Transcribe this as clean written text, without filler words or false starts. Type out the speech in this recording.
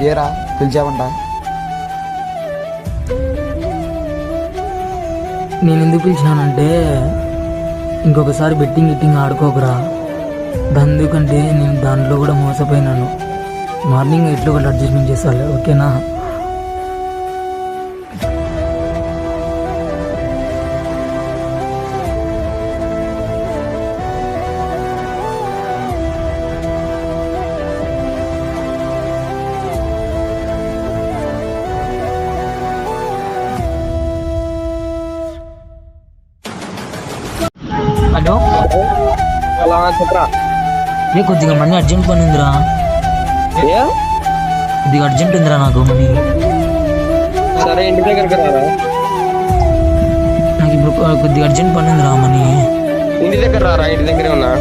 ఏరా పిలిచావంట? నేను ఎందుకు పిలిచానంటే ఇంకొకసారి బెట్టింగ్ ఆడుకోకురా. ఎందుకంటే నేను దాంట్లో కూడా మోసపోయినాను. మార్నింగ్ ఎట్లా ఒకటి అడ్జస్ట్మెంట్ చేస్తాను, ఓకేనా? హలో, అలా చెప్పరా. కొద్దిగా మనీ అర్జెంట్ పని ఉందిరా. కొద్దిగా అర్జెంట్ ఉందిరా నాకు మనీ. సరే ఇంటి దగ్గరికి రారా. నాకు ఇప్పుడు కొద్దిగా అర్జెంట్ పని ఉందిరా మనీ. ఇంటి దగ్గర రారా, ఇంటి దగ్గరే ఉన్నా.